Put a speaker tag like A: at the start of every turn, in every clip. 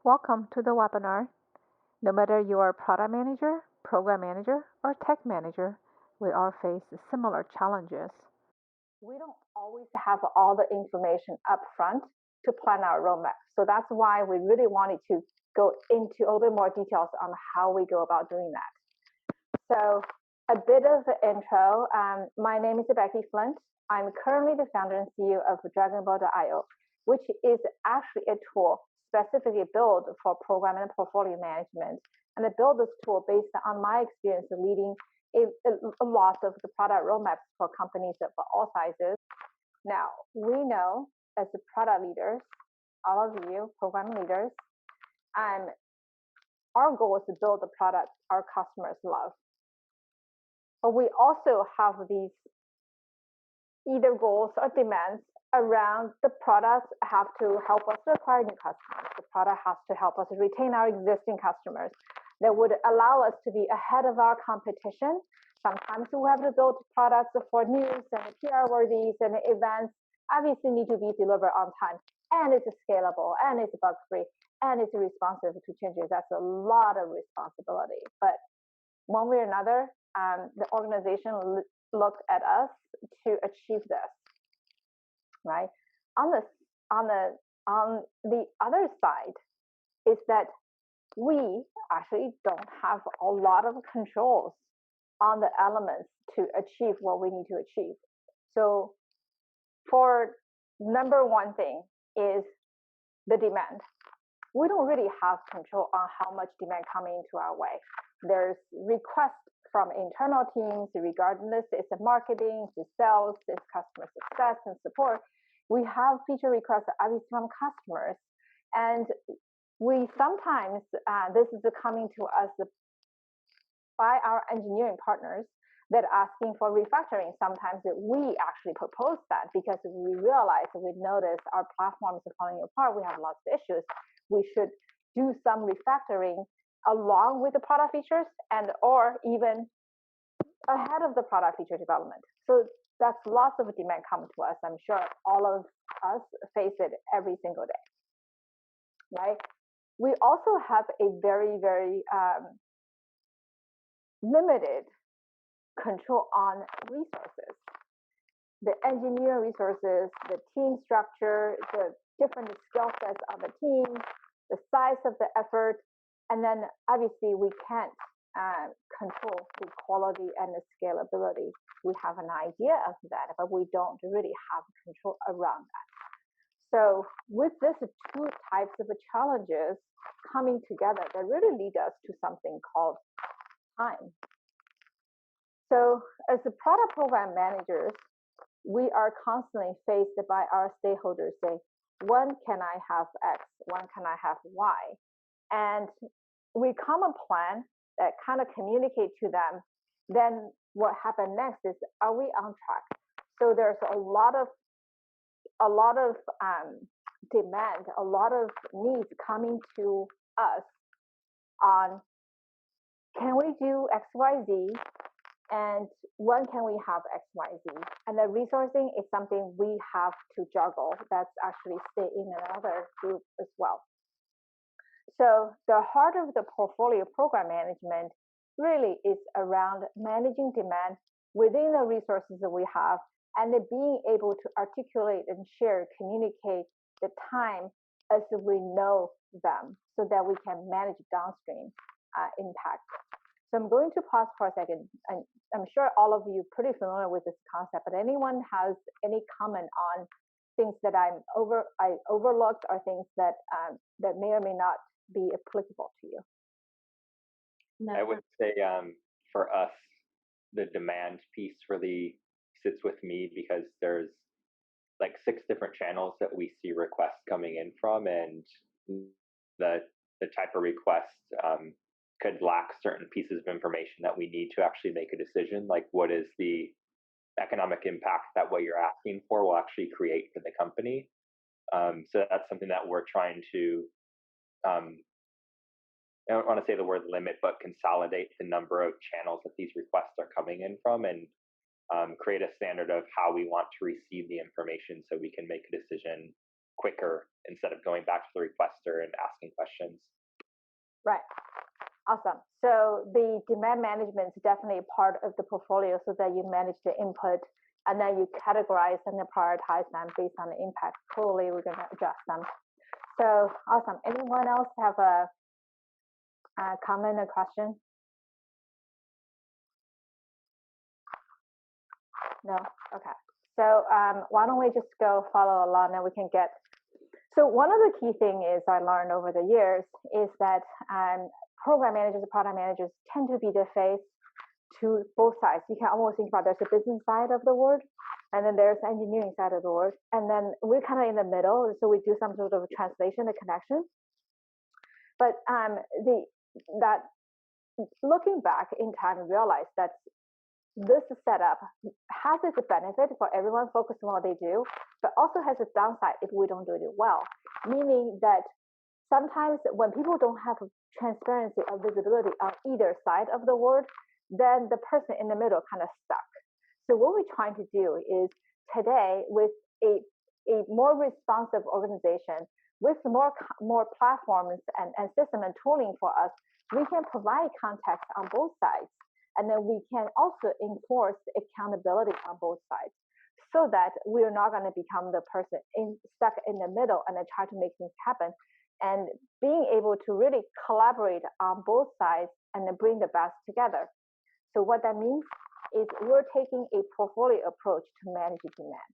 A: Welcome to the webinar. No matter you are a product manager, program manager, or tech manager, we all face similar challenges. We don't always have all the information up front to plan our roadmap. So that's why we really wanted to go into a little bit more details on how we go about doing that. So a bit of the intro. My name is Becky Flint. I'm currently the founder and CEO of Dragonboat.io, which is actually a tool specifically built for program and portfolio management. And I built this tool based on my experience leading a lot of the product roadmaps for companies of all sizes. Now, we know as the product leaders, all of you program leaders, our goal is to build the product our customers love. But we also have these either goals or demands around the products have to help us to acquire new customers. The product has to help us retain our existing customers that would allow us to be ahead of our competition. Sometimes we have to build products for news and PR worthies and events, obviously need to be delivered on time, and it's scalable, and it's bug-free, and it's responsive to changes. That's a lot of responsibility. But one way or another, the organization looked at us to achieve this, right? On the other side is that we actually don't have a lot of controls on the elements to achieve what we need to achieve. So for number one thing is the demand. We don't really have control on how much demand coming into our way. There's requests from internal teams, regardless it's marketing, it's sales, it's customer success and support. We have feature requests obviously from customers, and we sometimes this is coming to us by our engineering partners that are asking for refactoring. Sometimes we actually propose that because we realize, we notice our platform is falling apart, we have lots of issues. We should do some refactoring along with the product features and or even ahead of the product feature development. So that's lots of demand coming to us. I'm sure all of us face it every single day, right? We also have a very, very limited control on resources. The engineer resources, the team structure, the different skill sets of the team, the size of the effort, and then obviously we can't control the quality and the scalability. We have an idea of that, but we don't really have control around that. So with these two types of challenges coming together, that really lead us to something called time. So as the product program managers, we are constantly faced by our stakeholders saying, when can I have X? When can I have Y? And we come a plan that kind of communicate to them. Then what happened next is, are we on track? So there's a lot of demand, a lot of needs coming to us on, can we do X, Y, Z? And when can we have X, Y, Z? And the resourcing is something we have to juggle. That's actually stay in another group as well. So the heart of the portfolio program management really is around managing demand within the resources that we have, and then being able to articulate and share, communicate the time as we know them so that we can manage downstream impact. So I'm going to pause for a second. I'm sure all of you are pretty familiar with this concept, but anyone has any comment on things that I overlooked or things that that may or may not be applicable to you?
B: No. I would say for us, the demand piece really sits with me because there's like 6 different channels that we see requests coming in from, and the type of request could lack certain pieces of information that we need to actually make a decision, like what is the economic impact that what you're asking for will actually create for the company. So that's something that we're trying to, I don't want to say the word limit, but consolidate the number of channels that these requests are coming in from, and create a standard of how we want to receive the information so we can make a decision quicker instead of going back to the requester and asking questions.
A: Right. Awesome. So the demand management is definitely a part of the portfolio so that you manage the input and then you categorize and then prioritize them based on the impact. Totally, we're going to adjust them. So awesome. Anyone else have a comment or question? No? Okay. So why don't we just go follow along and we can get. So one of the key things is I learned over the years is that program managers and product managers tend to be the face to both sides. You can almost think about there's a business side of the word, and then there's the engineering side of the word, and then we're kind of in the middle, so we do some sort of translation, the connection. But that looking back in time, realize that this setup has its benefit for everyone focused on what they do, but also has a downside if we don't do it well. Meaning that sometimes when people don't have transparency or visibility on either side of the word, then the person in the middle kind of stuck. So what we're trying to do is today with a more responsive organization, with more platforms and system and tooling for us, we can provide context on both sides. And then we can also enforce accountability on both sides so that we're not going to become the person stuck in the middle and then try to make things happen. And being able to really collaborate on both sides and then bring the best together. So what that means is we're taking a portfolio approach to manage demand.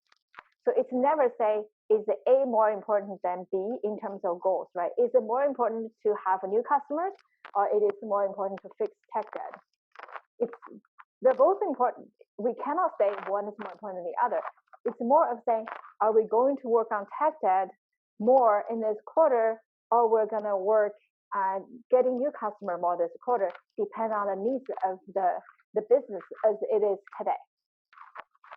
A: So it's never say, is the A more important than B in terms of goals, right? Is it more important to have new customers or it is more important to fix tech debt? They're both important. We cannot say one is more important than the other. It's more of saying, are we going to work on tech debt more in this quarter or we're going to work getting new customer more this quarter, depend on the needs of the business as it is today,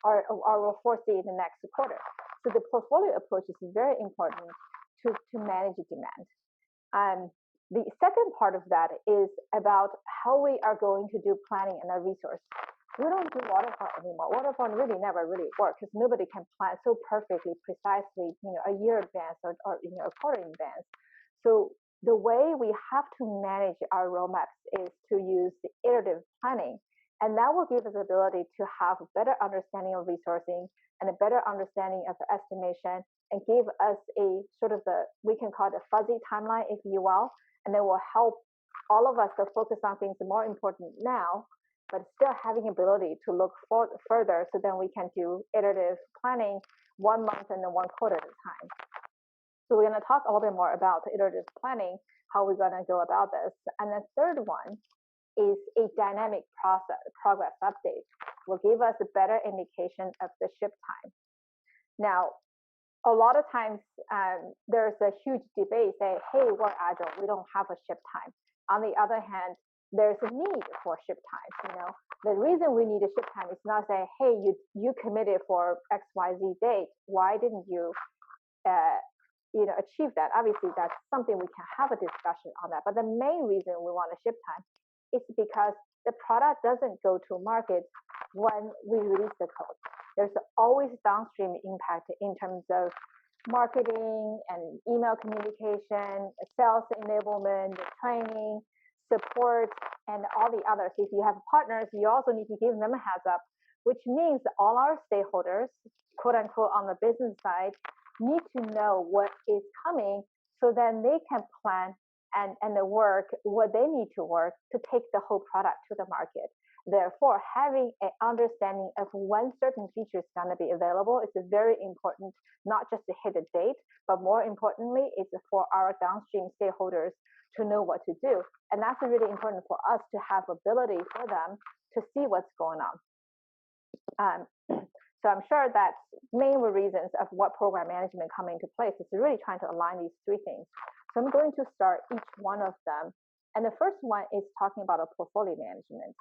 A: or we'll foresee in the next quarter. So the portfolio approach is very important to manage demand. The second part of that is about how we are going to do planning and the resource. We don't do waterfall anymore. Waterfall really never really works because nobody can plan so perfectly, precisely, a year advance or a quarter in advance. So the way we have to manage our roadmaps is to use the iterative planning. And that will give us the ability to have a better understanding of resourcing and a better understanding of the estimation and give us a sort of we can call it a fuzzy timeline, if you will, and it will help all of us to focus on things more important now, but still having ability to look further so then we can do iterative planning 1 month and then 1 quarter at a time. So we're going to talk a little bit more about iterative planning, how we're going to go about this. And the third one is a dynamic progress update. Will give us a better indication of the ship time. Now, a lot of times there's a huge debate say, hey, we're agile, we don't have a ship time. On the other hand, there's a need for ship time. The reason we need a ship time is not say, hey, you committed for XYZ date. Why didn't you achieve that? Obviously, that's something we can have a discussion on that. But the main reason we want a ship time is because the product doesn't go to market when we release the code. There's always downstream impact in terms of marketing and email communication, sales enablement, training, support, and all the others. If you have partners, you also need to give them a heads up, which means all our stakeholders, quote unquote, on the business side, need to know what is coming so then they can plan and the work, what they need to work to take the whole product to the market. Therefore, having an understanding of when certain features are going to be available is very important, not just to hit a date, but more importantly, it's for our downstream stakeholders to know what to do. And that's really important for us to have ability for them to see what's going on. So I'm sure that's main reasons of what program management come into place is really trying to align these three things. So I'm going to start each one of them. And the first one is talking about a portfolio management.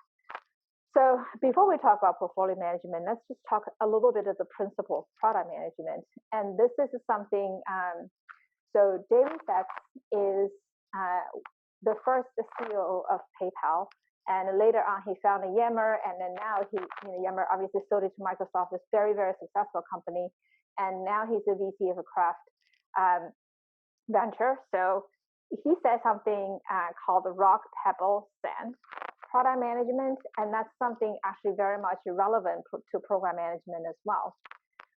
A: So before we talk about portfolio management, let's just talk a little bit of the principle of product management. And this is something, so David Sachs is the first CEO of PayPal. And later on, he founded Yammer, and then now Yammer obviously sold it to Microsoft, this very, very successful company. And now he's the VP of Kraft. venture. So he said something called the rock, pebble, sand product management, and that's something actually very much relevant to program management as well.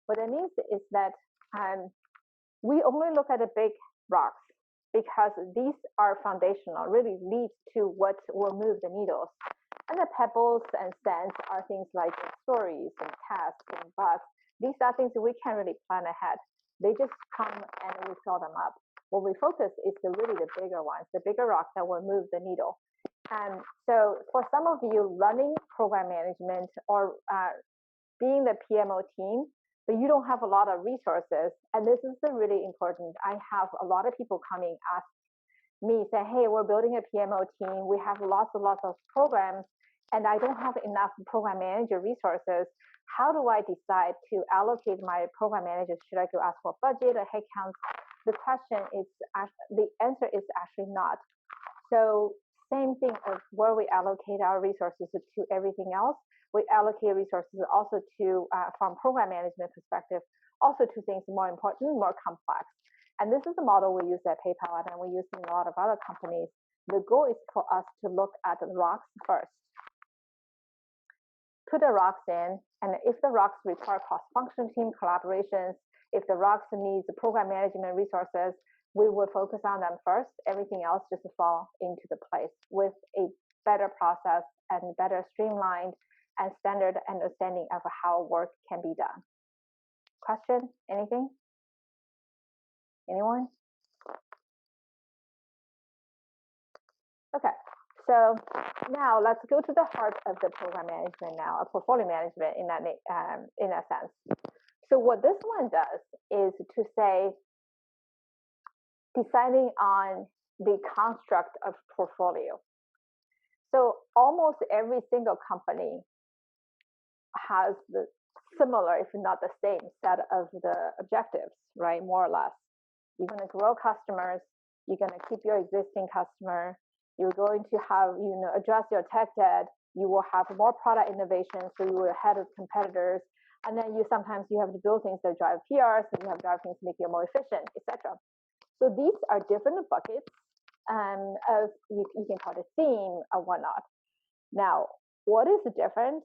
A: What that means is that we only look at the big rocks because these are foundational, really leads to what will move the needles. And the pebbles and sands are things like stories and tasks and bugs. These are things that we can't really plan ahead. They just come and we fill them up. What we focus is really the bigger ones, the bigger rocks that will move the needle. And so for some of you running program management or being the PMO team, but you don't have a lot of resources, and this is really important. I have a lot of people coming ask me, say, hey, we're building a PMO team. We have lots and lots of programs, and I don't have enough program manager resources. How do I decide to allocate my program managers? Should I go ask for budget or headcount? The question is, the answer is actually not. So same thing of where we allocate our resources to everything else. We allocate resources also to, from program management perspective, also to things more important, more complex. And this is the model we use at PayPal, and we use in a lot of other companies. The goal is for us to look at the rocks first. Put the rocks in, and if the rocks require cross-functional team collaborations, if the rocks needs program management resources, we will focus on them first. Everything else just fall into the place with a better process and better streamlined and standard understanding of how work can be done. Question? Anything? Anyone? Okay, so now let's go to the heart of the program management now, or portfolio management in that sense. So what this one does is to say, deciding on the construct of portfolio. So almost every single company has the similar, if not the same, set of the objectives, right? More or less. You're going to grow customers. You're going to keep your existing customer. You're going to have, address your tech debt. You will have more product innovation, so you will ahead of competitors. And then sometimes you have to build things that drive PRs, and you have to drive things to make you more efficient, etc. So these are different buckets of, you can call it a theme or whatnot. Now, what is the difference?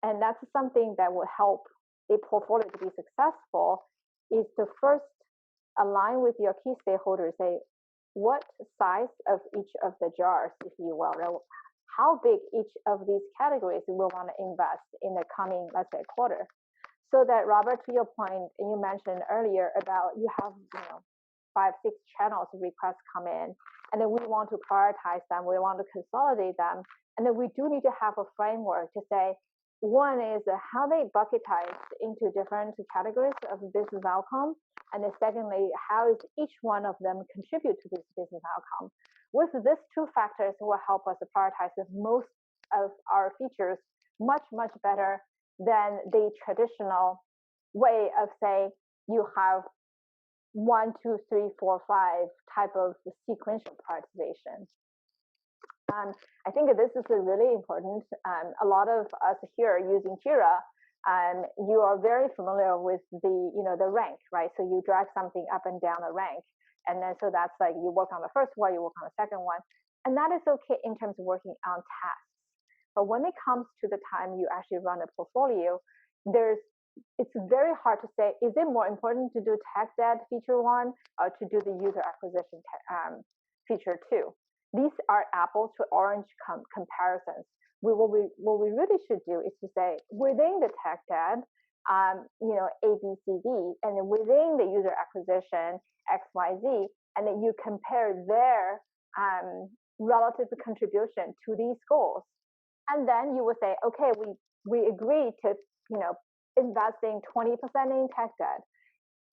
A: And that's something that will help a portfolio to be successful, is to first align with your key stakeholders, say, what size of each of the jars, if you will, how big each of these categories we want to invest in the coming, let's say, quarter. So that, Robert, to your point, you mentioned earlier about you have, 5, 6 channels requests come in, and then we want to prioritize them, we want to consolidate them, and then we do need to have a framework to say, one is how they bucketize into different categories of business outcome, and then secondly, how is each one of them contribute to this business outcome. With these 2 factors will help us to prioritize most of our features much, much better than the traditional way of, say, you have 1, 2, 3, 4, 5 type of sequential prioritization. I think this is really important. A lot of us here using Jira, you are very familiar with the rank, right? So you drag something up and down a rank, and then so that's like you work on the first one, you work on the second one, and that is okay in terms of working on tasks. But when it comes to the time you actually run a portfolio, it's very hard to say, is it more important to do tech debt feature 1 or to do the user acquisition feature 2? These are apples to orange comparisons. What we really should do is to say, within the tech debt, A, B, C, D, and then within the user acquisition, X, Y, Z, and then you compare their relative contribution to these goals. And then you will say, okay, we agree to, investing 20% in tech debt,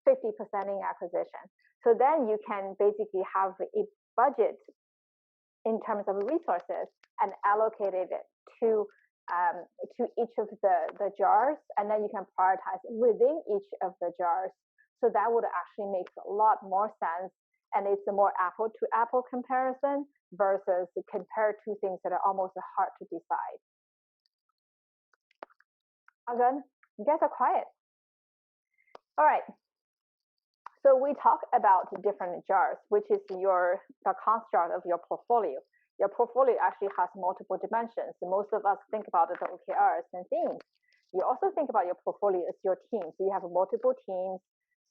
A: 50% in acquisition. So then you can basically have a budget in terms of resources and allocate it to each of the jars, and then you can prioritize within each of the jars. So that would actually make a lot more sense, and it's a more apple-to-apple comparison versus compare 2 things that are almost hard to decide. All good? You guys are quiet. All right. So we talk about different jars, which is the construct of your portfolio. Your portfolio actually has multiple dimensions. Most of us think about the OKRs and themes. You also think about your portfolio as your teams. So you have multiple teams.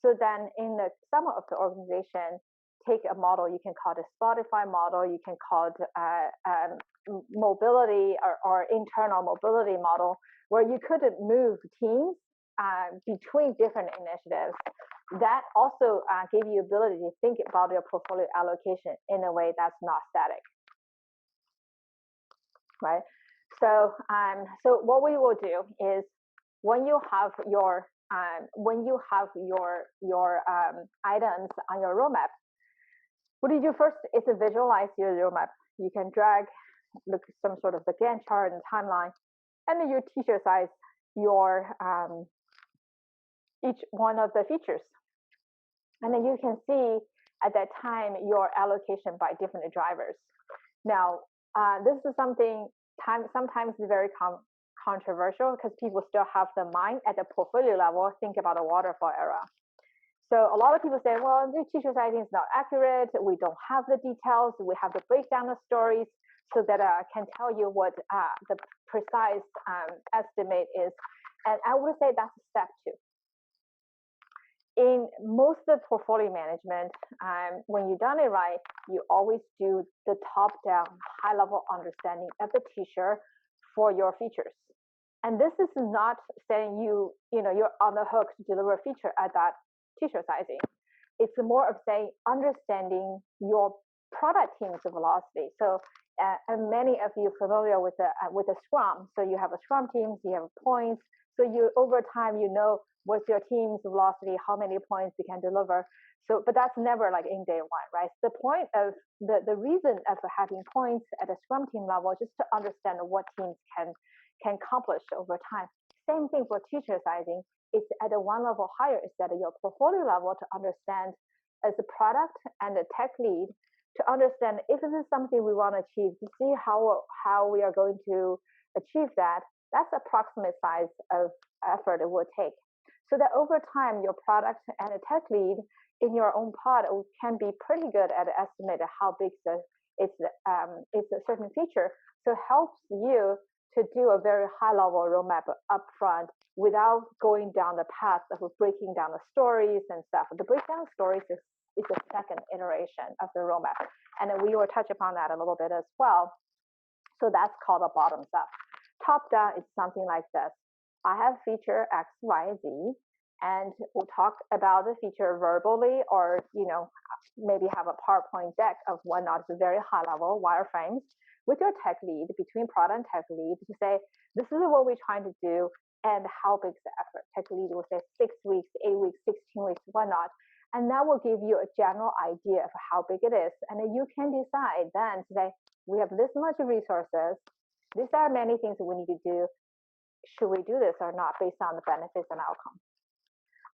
A: So then in the sum of the organization, take a model, you can call it a Spotify model, you can call it mobility or internal mobility model, where you could move teams between different initiatives. That also gave you ability to think about your portfolio allocation in a way that's not static, right? So, so what we will do is when you have your items on your roadmap, what do you do first is to visualize your roadmap. You can drag some sort of the Gantt chart and timeline, and then you teacher size your each one of the features. And then you can see at that time your allocation by different drivers. Now, this is something sometimes is very controversial because people still have the mind at the portfolio level, think about the waterfall era. So a lot of people say, well, the teacher sizing is not accurate. We don't have the details. We have to break down the stories so that I can tell you what the precise estimate is. And I would say that's step 2. In most of the portfolio management, when you've done it right, you always do the top-down, high-level understanding of the teacher for your features. And this is not saying you're on the hook to deliver a feature at that teacher sizing. It's more of saying understanding your product team's velocity. So, and many of you familiar with the Scrum. So you have a Scrum team, you have points. So you over time what's your team's velocity, how many points you can deliver. So, but that's never like in day one, right? The point of the reason of having points at a Scrum team level is just to understand what teams can accomplish over time. Same thing for teacher sizing. It's at a one level higher. It's at your portfolio level to understand as a product and a tech lead to understand if this is something we want to achieve, to see how we are going to achieve that. That's approximate size of effort it would take. So that over time, your product and a tech lead in your own pod can be pretty good at estimating how big it's a certain feature. So it helps you to do a very high level roadmap upfront without going down the path of breaking down the stories and stuff. The breakdown stories is the second iteration of the roadmap. And then we will touch upon that a little bit as well. So that's called a bottoms up. Top down is something like this. I have feature X, Y, Z, and we'll talk about the feature verbally or, maybe have a PowerPoint deck of whatnot, it's a very high level wireframes with your tech lead, between product and tech lead, to say, this is what we're trying to do and how big is the effort. Tech lead will say 6 weeks, 8 weeks, 16 weeks, whatnot. And that will give you a general idea of how big it is. And then you can decide then to say, we have this much resources. These are many things we need to do. Should we do this or not based on the benefits and outcomes,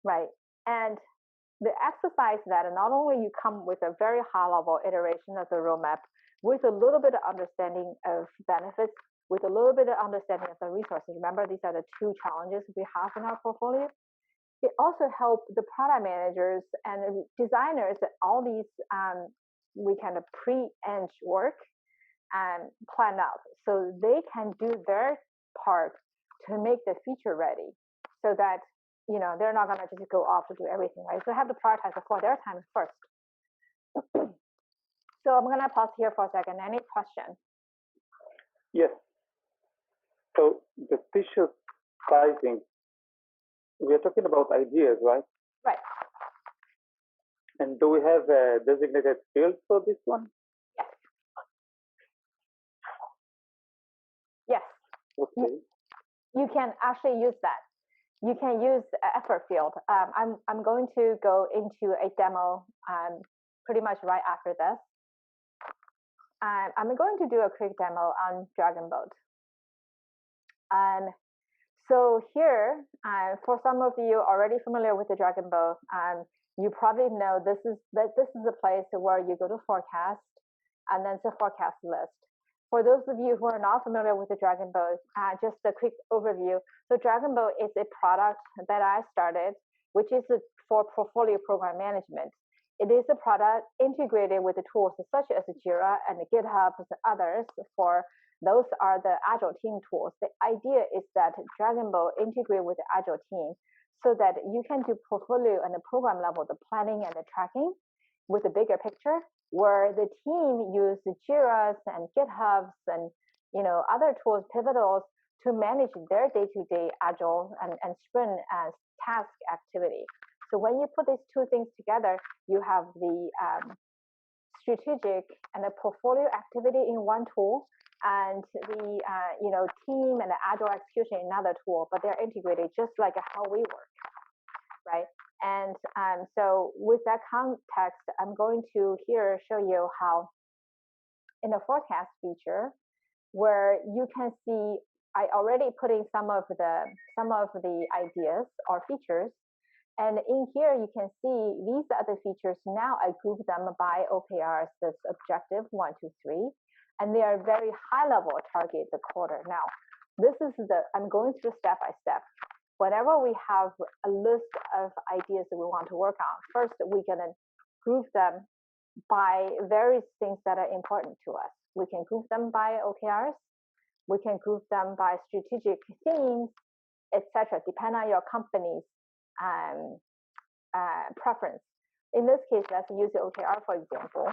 A: right? And the exercise that not only you come with a very high level iteration of the roadmap with a little bit of understanding of benefits, with a little bit of understanding of the resources. Remember, these are the 2 challenges we have in our portfolio. It also helps the product managers and designers that all these we kind of pre-eng work and plan out so they can do their part to make the feature ready so that they're not going to just go off to do everything, right? So have to prioritize for their time first. So I'm going to pause here for a second. Any questions?
C: Yes. So the feature sizing, we are talking about ideas, right?
A: Right.
C: And do we have a designated field for this one?
A: Yes. Yes.
C: Okay.
A: You can actually use that. You can use the effort field. I'm going to go into a demo pretty much right after this. I'm going to do a quick demo on Dragonboat. So here, for some of you already familiar with the Dragonboat, you probably know this is a place where you go to forecast, and then it's a forecast list. For those of you who are not familiar with the Dragonboat, just a quick overview. So Dragonboat is a product that I started which is for portfolio program management. It is a product integrated with the tools such as Jira and GitHub and others. For those are the Agile team tools. The idea is that Dragonboat integrate with the Agile team so that you can do portfolio and the program level, the planning and the tracking with a bigger picture, where the team use the Jiras and GitHubs and other tools, Pivotal, to manage their day-to-day Agile and Sprint as task activity. So when you put these two things together, you have the strategic and the portfolio activity in one tool, and the team and the Agile execution in another tool, but they're integrated just like how we work, right? And so with that context, I'm going to here show you how in the forecast feature, where you can see I already put in some of the ideas or features. And in here, you can see these are the features. Now I group them by OKRs, that's objective 1, 2, 3. And they are very high level target the quarter. Now, I'm going through step by step. Whenever we have a list of ideas that we want to work on, first we're gonna group them by various things that are important to us. We can group them by OKRs. We can group them by strategic themes, etc., depending on your company's preference. In this case, let's use the OKR, for example.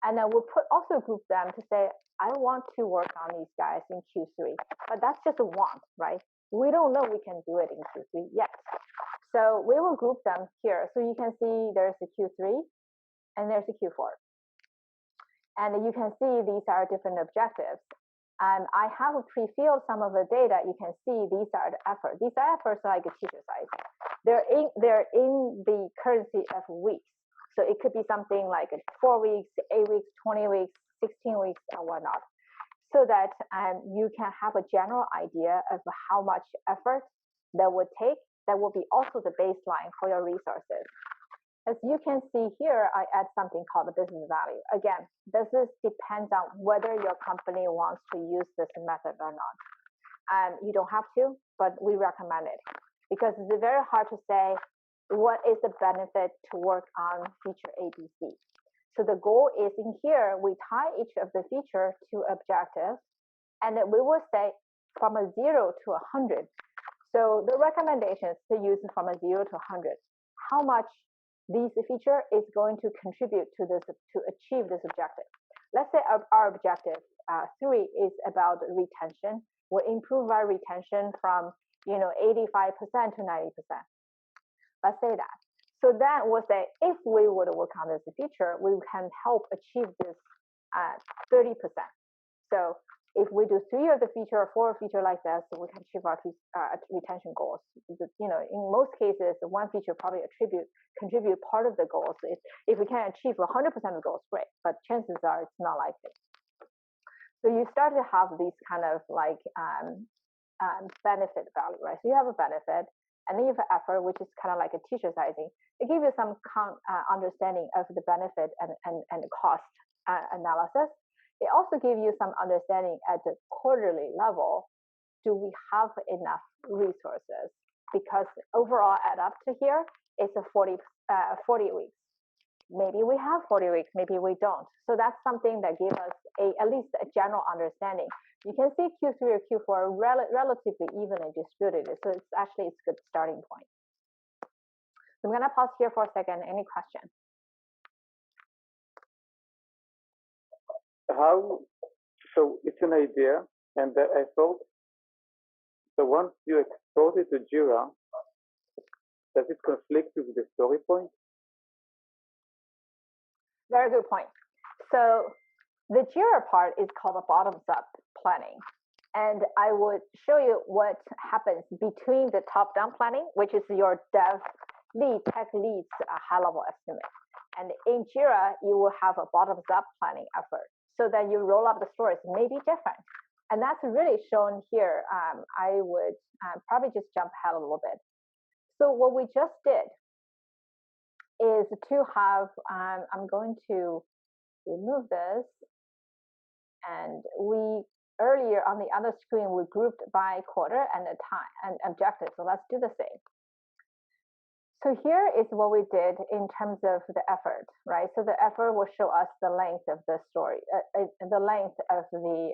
A: And then we'll also group them to say, I want to work on these guys in Q3. But that's just a want, right? We don't know we can do it in Q3 yet. So we will group them here. So you can see there's a Q3 and there's a Q4. And you can see these are different objectives. I have pre-filled some of the data. You can see these are the efforts. These are efforts like a teacher size. They're in the currency of weeks. So it could be something like 4 weeks, 8 weeks, 20 weeks, 16 weeks, or whatnot. So that you can have a general idea of how much effort that would take. That will be also the baseline for your resources. As you can see here, I add something called the business value. Again, this depends on whether your company wants to use this method or not. You don't have to, but we recommend it because it's very hard to say what is the benefit to work on feature ABC. So the goal is in here, we tie each of the feature to objectives, and then we will say from a 0 to 100. So the recommendation is to use it from a 0 to 100. How much this feature is going to contribute to achieve this objective. Let's say our objective 3 is about retention. We'll improve our retention from 85% to 90%. Let's say that. So then we'll say if we would work on this feature, we can help achieve this 30%. So if we do 3 of the feature or 4 feature like this, we can achieve our retention goals. In most cases, one feature probably contribute part of the goals. If we can achieve 100% of the goals, great. But chances are it's not likely. So you start to have these kind of like benefit value, right? So you have a benefit, and then you have an effort, which is kind of like a teacher sizing. It gives you some understanding of the benefit and cost analysis. It also gives you some understanding at the quarterly level, do we have enough resources? Because overall add up to here, it's a 40 weeks. Maybe we have 40 weeks, maybe we don't. So that's something that gives us at least a general understanding. You can see Q3 or Q4 relatively evenly distributed. So it's a good starting point. So I'm gonna pause here for a second. Any questions?
C: So it's an idea, and I thought, so once you export it to Jira, does it conflict with the story point?
A: Very good point. So the Jira part is called a bottoms-up planning. And I would show you what happens between the top-down planning, which is your dev lead, tech lead's high-level estimate. And in Jira, you will have a bottoms-up planning effort. So that you roll up the stories may be different. And that's really shown here. I would probably just jump ahead a little bit. So what we just did is to have, I'm going to remove this. And earlier on the other screen, we grouped by quarter and the time and objective. So let's do the same. So here is what we did in terms of the effort, right? So the effort will show us the length of the story, the length of the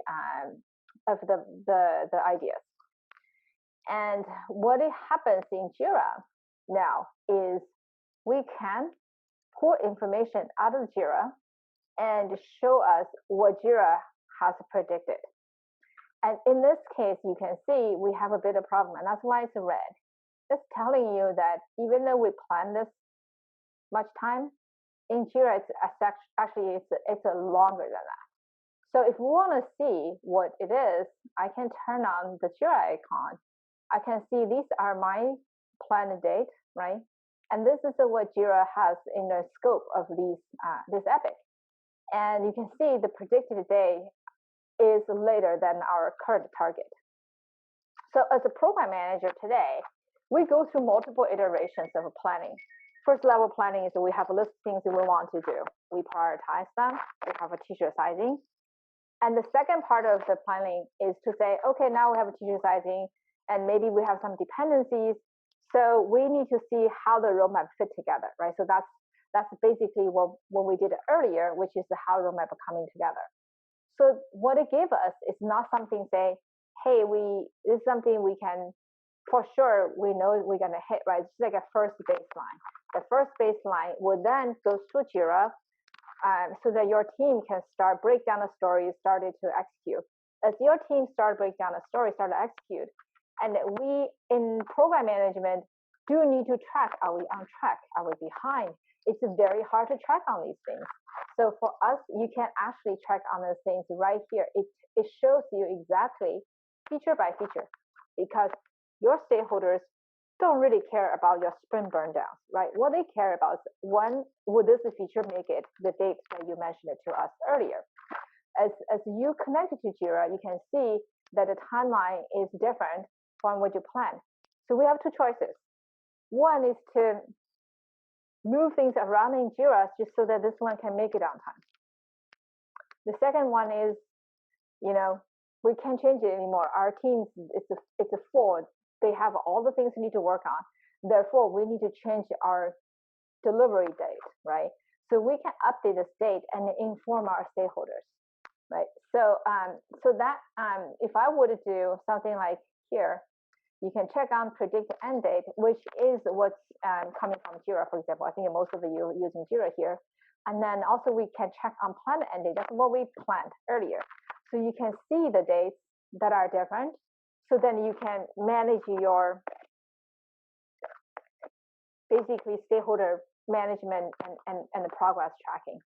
A: ideas. And what happens in Jira now is we can pull information out of Jira and show us what Jira has predicted. And in this case, you can see we have a bit of problem, and that's why it's red. It's telling you that even though we planned this much time, in Jira, it's actually it's a longer than that. So if we want to see what it is, I can turn on the Jira icon. I can see these are my planned date, right? And this is what Jira has in the scope of this epic. And you can see the predicted day is later than our current target. So as a program manager today, we go through multiple iterations of planning. First level planning is we have a list of things that we want to do. We prioritize them. We have a teacher sizing. And the second part of the planning is to say, okay, now we have a teacher sizing, and maybe we have some dependencies. So we need to see how the roadmap fit together, right? So that's basically what we did earlier, which is how roadmap are coming together. So what it gave us is not something say, hey, this is something we can, for sure, we know we're going to hit, right? It's like a first baseline. The first baseline will then go to Jira so that your team can break down the story, started to execute. As your team break down the story, start to execute, and we in program management do need to track, are we on track? Are we behind? It's very hard to track on these things. So for us, you can actually track on those things right here. It shows you exactly feature by feature, because your stakeholders don't really care about your sprint burn downs, right? What they care about is, one, would this feature make it the date that you mentioned it to us earlier? As you connect it to Jira, you can see that the timeline is different from what you planned. So we have two choices. One is to move things around in Jira just so that this one can make it on time. The second one is, we can't change it anymore. Our teams, it's a full. They have all the things we need to work on. Therefore, we need to change our delivery date, right? So we can update the date and inform our stakeholders, right? So that if I were to do something like here, you can check on predict end date, which is what's coming from Jira, for example. I think most of you are using Jira here. And then also we can check on planned end date. That's what we planned earlier. So you can see the dates that are different. So then you can manage your basically stakeholder management and the progress tracking.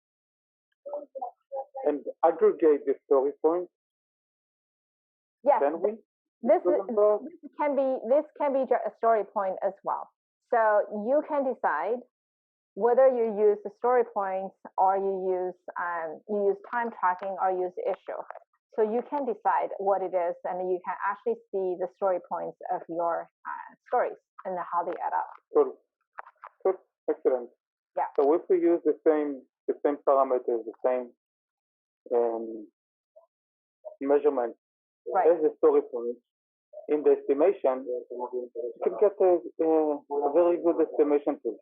C: And aggregate the story points.
A: Yes.
C: Can we?
A: This can be a story point as well. So you can decide whether you use the story points or you use time tracking or use issue. So you can decide what it is, and you can actually see the story points of your stories and how they add up.
C: Good. Excellent.
A: Yeah.
C: So if we use the same parameters, the same measurement
A: right.
C: as the story point in the estimation, you can get a very good estimation tool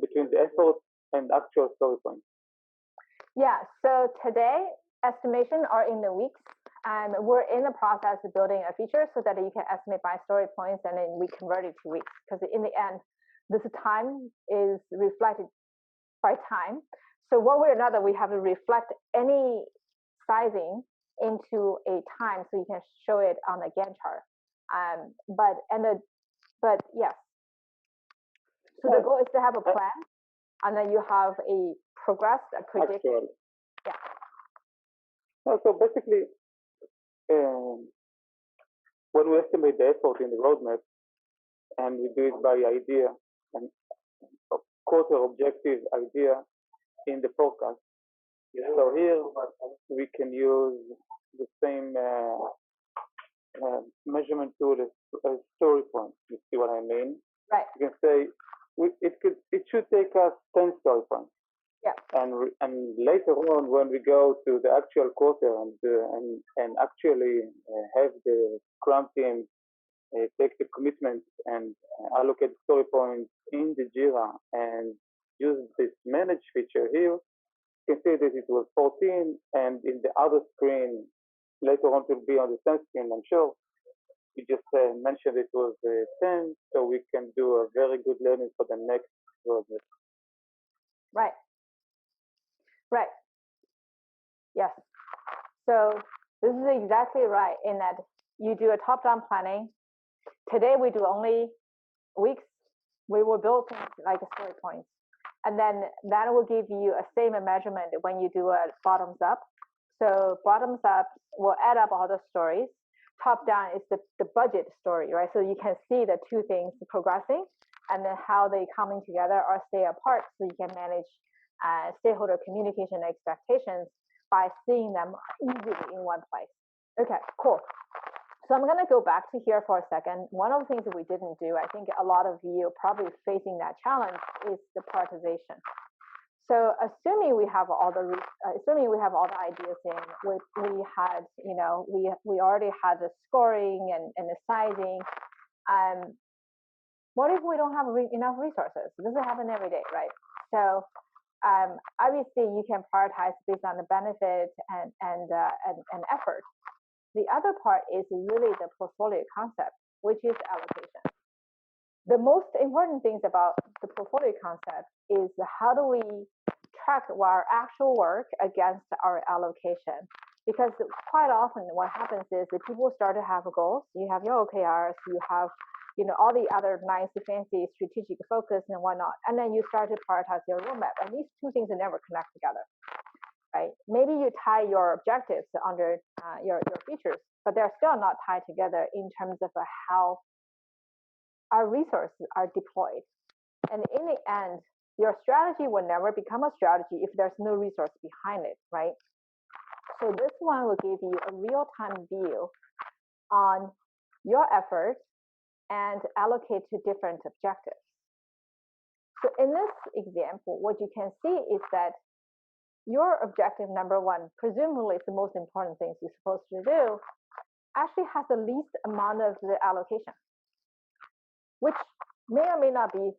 C: between the effort and actual story point.
A: Yeah. So today, estimation are in the weeks, and we're in the process of building a feature so that you can estimate by story points, and then we convert it to weeks. Because in the end, this time is reflected by time. So one way or another, we have to reflect any sizing into a time so you can show it on the Gantt chart. But yes. So the goal is to have a plan, and then you have a progress, a prediction.
C: Actual.
A: Yeah.
C: So basically, when we estimate the effort in the roadmap, and we do it by idea and quarter objective idea in the forecast. So here we can use the same measurement tool as story points. You see what I mean?
A: Right.
C: You can say it should take us 10 story points.
A: Yeah.
C: And later on, when we go to the actual quarter and actually have the Scrum team take the commitment and allocate story points in the Jira and use this manage feature here, you can see that it was 14, and in the other screen, later on it will be on the same screen, I'm sure, we just mentioned it was 10, so we can do a very good learning for the next project.
A: Right. Right. Yes. So this is exactly right in that you do a top-down planning. Today we do only weeks. We will build things like story points. And then that will give you a same measurement when you do a bottoms up. So bottoms up will add up all the stories. Top down is the budget story, right? So you can see the two things progressing and then how they coming together or stay apart, so you can manage stakeholder communication expectations by seeing them easily in one place. Okay, cool. So I'm going to go back to here for a second. One of the things that we didn't do, I think a lot of you are probably facing that challenge, is the prioritization. So assuming we have all the ideas in, we had, we already had the scoring and the sizing. What if we don't have enough resources? This happens every day, right? So obviously you can prioritize based on the benefit and effort. The other part is really the portfolio concept, which is allocation. The most important things about the portfolio concept is how do we track our actual work against our allocation? Because quite often what happens is that people start to have goals. You have your OKRs, you have all the other nice, fancy strategic focus and whatnot, and then you start to prioritize your roadmap. And these two things never connect together. Right? Maybe you tie your objectives under your features, but they're still not tied together in terms of how our resources are deployed. And in the end, your strategy will never become a strategy if there's no resource behind it, right? So this one will give you a real-time view on your efforts and allocate to different objectives. So in this example, what you can see is that your objective number one, presumably it's the most important things you're supposed to do, actually has the least amount of the allocation, which may or may not be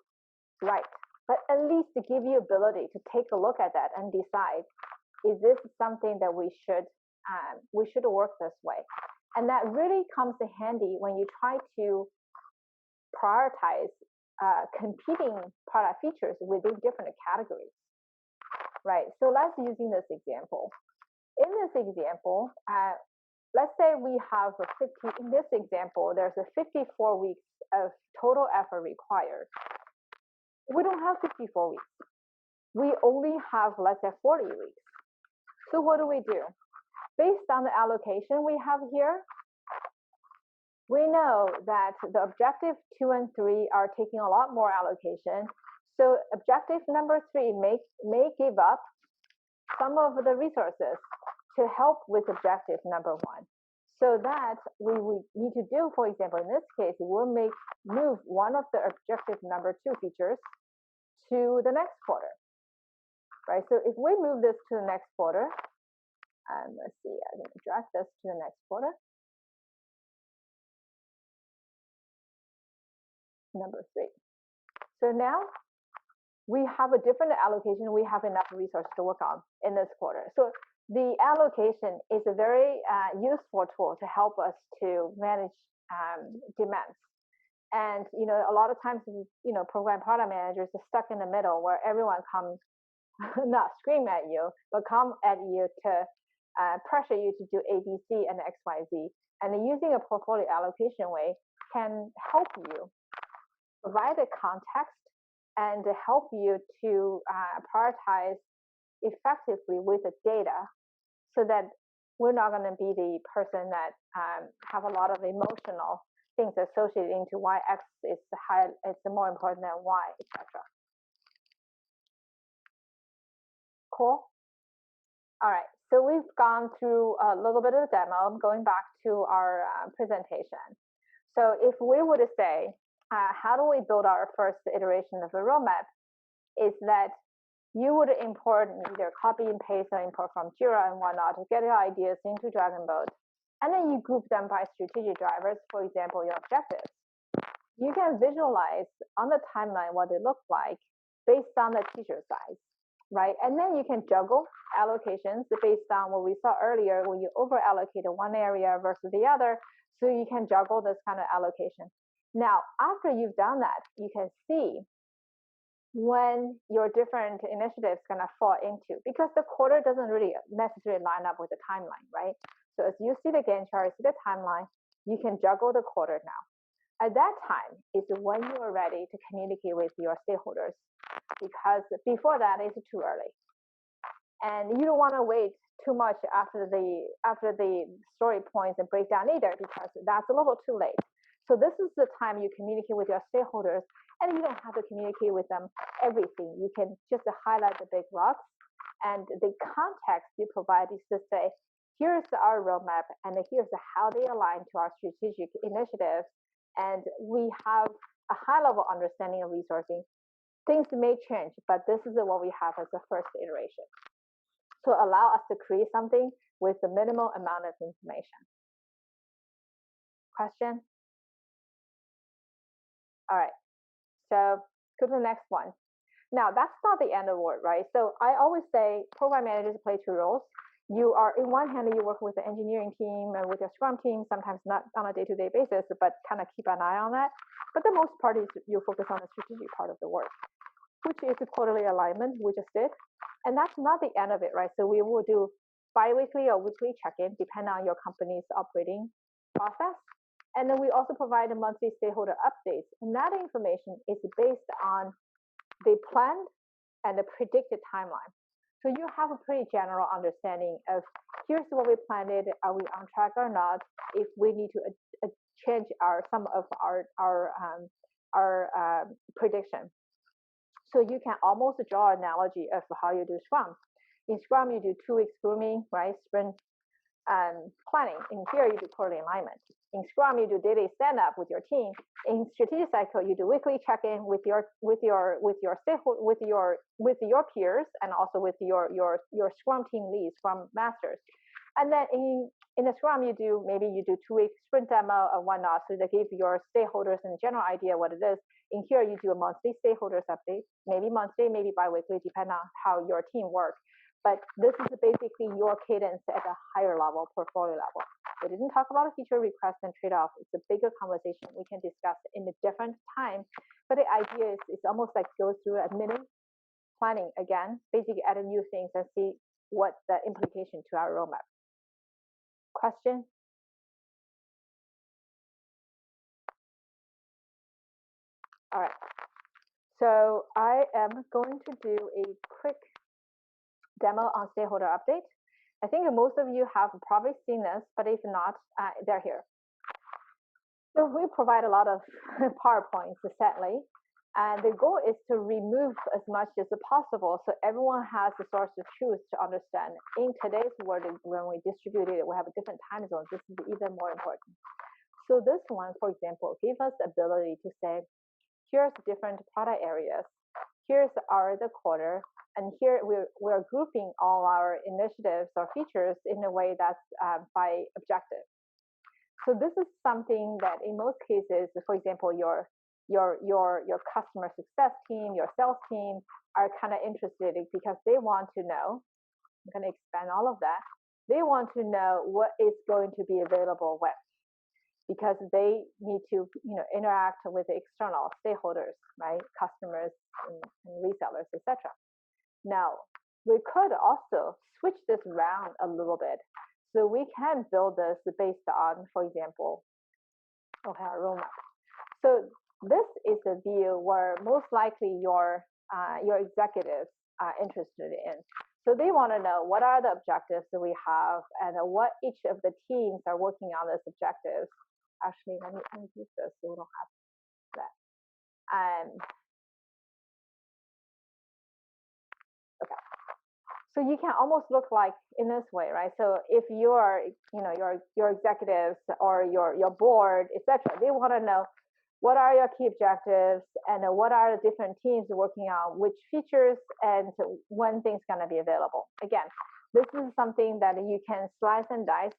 A: right, but at least to give you ability to take a look at that and decide, is this something that we should work this way? And that really comes in handy when you try to prioritize competing product features within different categories. Right, so let's using this example. In this example, let's say we have in this example, there's a 54 weeks of total effort required. We don't have 54 weeks. We only have, let's say, 40 weeks. So what do? Based on the allocation we have here, we know that the objective 2 and 3 are taking a lot more allocation. So objective number 3 may give up some of the resources to help with objective number 1. So that we need to do, for example, in this case, we'll move one of the objective number 2 features to the next quarter, right? So if we move this to the next quarter, let's see, I'm going to drag this to the next quarter. Number 3. So now we have a different allocation. We have enough resources to work on in this quarter. So the allocation is a very useful tool to help us to manage demands. And a lot of times, program product managers are stuck in the middle where everyone comes, not scream at you, but come at you to pressure you to do A, B, C, and X, Y, Z. And using a portfolio allocation way can help you provide a context and help you to prioritize effectively with the data, so that we're not going to be the person that have a lot of emotional things associated into why X is more important than Y, etc. Cool. All right. So we've gone through a little bit of the demo. I'm going back to our presentation. So if we were to say, how do we build our first iteration of the roadmap, is that you would import either copy and paste or import from Jira and whatnot to get your ideas into Dragonboat. And then you group them by strategic drivers, for example, your objectives. You can visualize on the timeline what they look like based on the teacher size, right? And then you can juggle allocations based on what we saw earlier when you over allocated one area versus the other. So you can juggle this kind of allocation. Now, after you've done that, you can see when your different initiatives gonna fall into, because the quarter doesn't really necessarily line up with the timeline, right? So as you see the Gantt chart, see the timeline, you can juggle the quarter now. At that time is when you are ready to communicate with your stakeholders, because before that it's too early. And you don't want to wait too much after the story points and breakdown either, because that's a little too late. So this is the time you communicate with your stakeholders, and you don't have to communicate with them everything. You can just highlight the big rocks, and the context you provide is to say, here's our roadmap, and here's how they align to our strategic initiatives, and we have a high-level understanding of resourcing. Things may change, but this is what we have as the first iteration. So allow us to create something with the minimal amount of information. Question? All right, so go to the next one. Now, that's not the end of the word, right? So I always say program managers play two roles. You are, in one hand, you work with the engineering team and with your Scrum team, sometimes not on a day-to-day basis, but kind of keep an eye on that. But the most part is you focus on the strategic part of the work, which is the quarterly alignment we just did. And that's not the end of it, right? So we will do bi-weekly or weekly check-in, depending on your company's operating process. And then we also provide a monthly stakeholder updates. And that information is based on the planned and the predicted timeline. So you have a pretty general understanding of here's what we planned, are we on track or not, if we need to change some of our prediction. So you can almost draw an analogy of how you do Scrum. In Scrum, you do 2 weeks grooming, right? Sprint planning. In here, you do quarterly alignment. In Scrum, you do daily stand-up with your team. In strategic cycle, you do weekly check-in with your stakeholder, with your peers, and also with your Scrum team leads, Scrum masters. And then in the Scrum, you do 2-week sprint demo or whatnot, so to give your stakeholders a general idea what it is. In here, you do a monthly stakeholders update, maybe monthly, maybe bi-weekly, depending on how your team works. But this is basically your cadence at a higher level, portfolio level. We didn't talk about a feature request and trade-off. It's a bigger conversation we can discuss in a different time. But the idea is it's almost like go through a mini planning again, basically add new things and see what the implication to our roadmap. Question? All right. So I am going to do a quick demo on stakeholder update. I think most of you have probably seen this, but if not, they're here. So we provide a lot of PowerPoints, sadly, and the goal is to remove as much as possible so everyone has the source of truth to understand. In today's world, when we distribute it, we have a different time zone. This is even more important. So this one, for example, gives us the ability to say, here's different product areas. Here's the quarter, and here we're grouping all our initiatives or features in a way that's by objective. So this is something that in most cases, for example, your customer success team, your sales team are kind of interested in, because they want to know. I'm going to expand all of that. They want to know what is going to be available when, because they need to interact with the external stakeholders, right? Customers and resellers, etc. Now, we could also switch this around a little bit. So we can build this based on, for example, our roadmap. So this is the view where most likely your executives are interested in. So they want to know what are the objectives that we have and what each of the teams are working on these objectives. Actually, let me use this so we don't have that. Okay. So you can almost look like in this way, right? So if your executives or your board, etc., they want to know what are your key objectives and what are the different teams working on which features and when things going to be available. Again, this is something that you can slice and dice,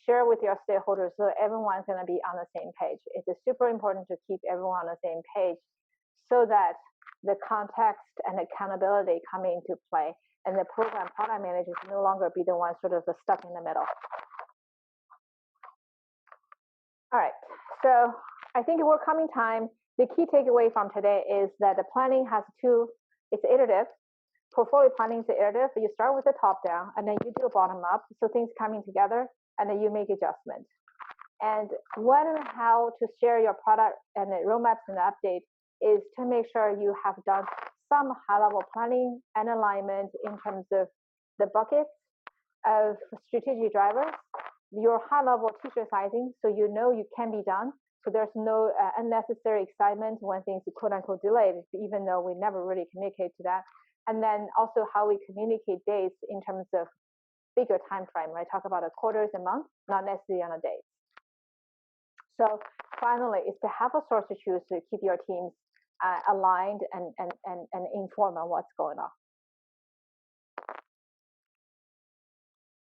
A: share with your stakeholders so everyone's going to be on the same page. It's super important to keep everyone on the same page so that the context and accountability come into play, and the program product managers no longer be the ones sort of stuck in the middle. All right, so I think we're coming time. The key takeaway from today is that the planning has it's iterative. Portfolio planning is iterative. You start with the top down, and then you do a bottom up, so things coming together, and then you make adjustments. And when and how to share your product and the roadmaps and the update is to make sure you have done some high-level planning and alignment in terms of the buckets of strategic drivers, your high-level t-shirt sizing, so you know you can be done. So there's no unnecessary excitement when things quote-unquote delayed, even though we never really communicate to that. And then also how we communicate dates in terms of bigger time frame, right? Talk about a quarters and months, not necessarily on a date. So finally, is to have a source to choose to keep your teams aligned and informed on what's going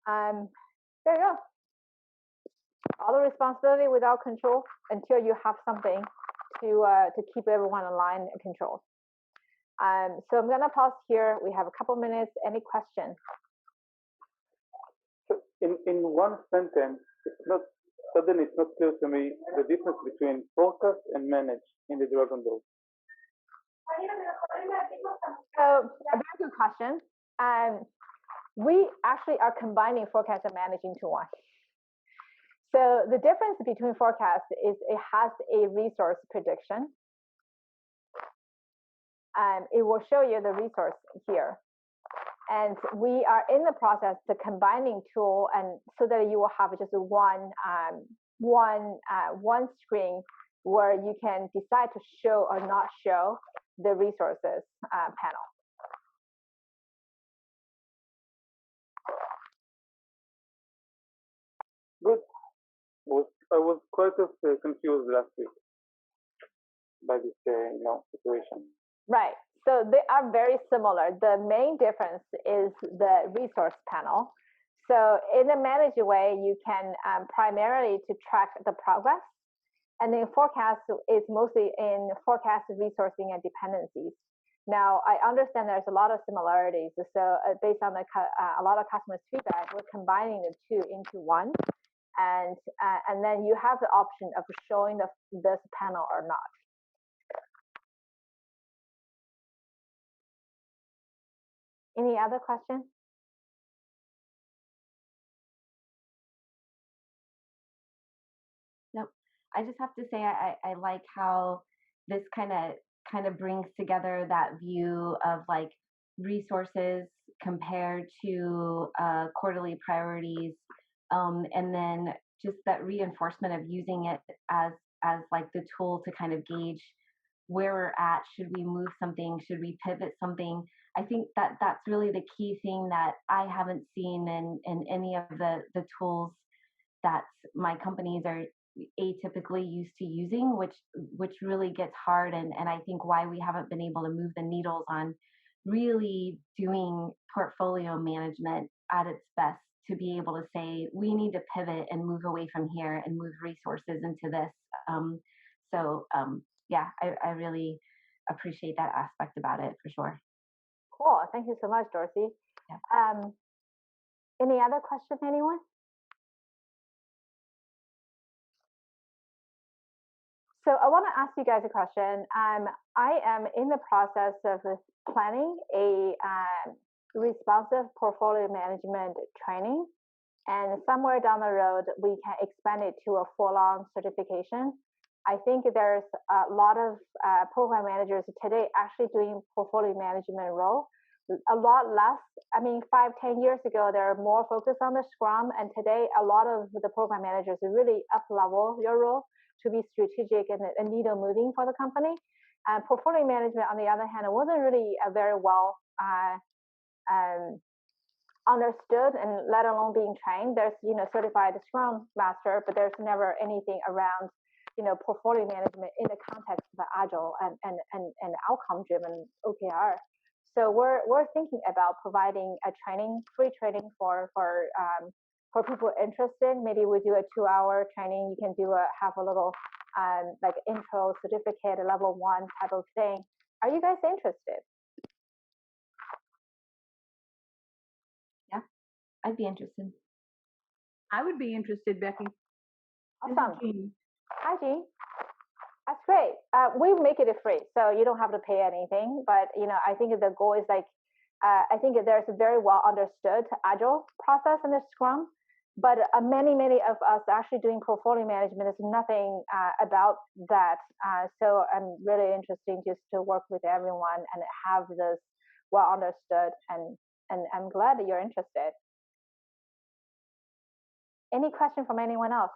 A: on. There you go. All the responsibility without control until you have something to keep everyone aligned and controlled. So I'm going to pause here. We have a couple minutes. Any questions?
C: So in one sentence, it's not clear to me the difference between forecast and manage in the Dragonboat.
A: So a very good question. We actually are combining forecast and manage into one. So the difference between forecast is it has a resource prediction. It will show you the resource here. And we are in the process of combining tool, and so that you will have just one screen where you can decide to show or not show the resources panel.
C: Good. I was quite confused last week by this situation.
A: Right. So they are very similar. The main difference is the resource panel. So in a managed way, you can primarily to track the progress. And then forecast is mostly in forecast resourcing and dependencies. Now, I understand there's a lot of similarities. So based on a lot of customers' feedback, we're combining the two into one. And then you have the option of showing this panel or not. Any other questions?
D: Nope. I just have to say I like how this kind of brings together that view of like resources compared to quarterly priorities, and then just that reinforcement of using it as like the tool to kind of gauge where we're at. Should we move something? Should we pivot something? I think that's really the key thing that I haven't seen in any of the tools that my companies are atypically used to using, which really gets hard, and I think why we haven't been able to move the needles on really doing portfolio management at its best, to be able to say we need to pivot and move away from here and move resources into this. Yeah, I really appreciate that aspect about it for sure.
A: Cool. Thank you so much, Dorothy. Yeah. Any other question, anyone? So I want to ask you guys a question. I am in the process of planning a responsive portfolio management training, and somewhere down the road we can expand it to a full-on certification. I think there's a lot of program managers today actually doing portfolio management role. A lot less. I mean, 5-10 years ago, they're more focused on the Scrum, and today a lot of the program managers really up-level your role to be strategic and needle moving for the company. Portfolio management, on the other hand, wasn't really a very well understood, and let alone being trained. There's certified Scrum Master, but there's never anything around portfolio management in the context of Agile and outcome-driven OKR. So we're thinking about providing a training, free training for for people interested, maybe we do a 2-hour training. You can do have a little like intro certificate, level 1 type of thing. Are you guys interested?
D: Yeah, I'd be interested.
E: I would be interested, Becky.
A: Awesome.
E: Jean.
A: Hi, Jean. That's great. We make it free, so you don't have to pay anything. But I think the goal is like, I think there's a very well understood agile process in the Scrum, but many of us actually doing portfolio management is nothing about that. So I'm really interested just to work with everyone and have this well understood, and I'm glad that you're interested. Any question from anyone else?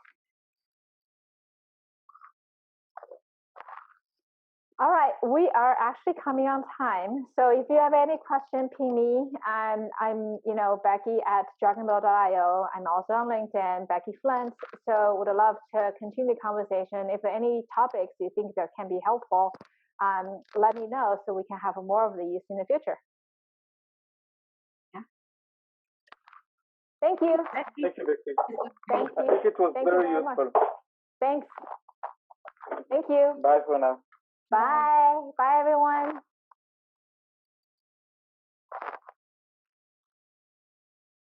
A: All right, we are actually coming on time. So if you have any question, ping me. I'm Becky at Dragonboat.io. I'm also on LinkedIn, Becky Flint. So would love to continue the conversation. If any topics you think that can be helpful, let me know so we can have more of these in the future.
D: Yeah.
A: Thank you.
C: Thank you, Becky.
A: Thank you.
C: I think it was very useful.
A: Thanks. Thank you.
C: Bye for now.
A: Bye. Bye, everyone.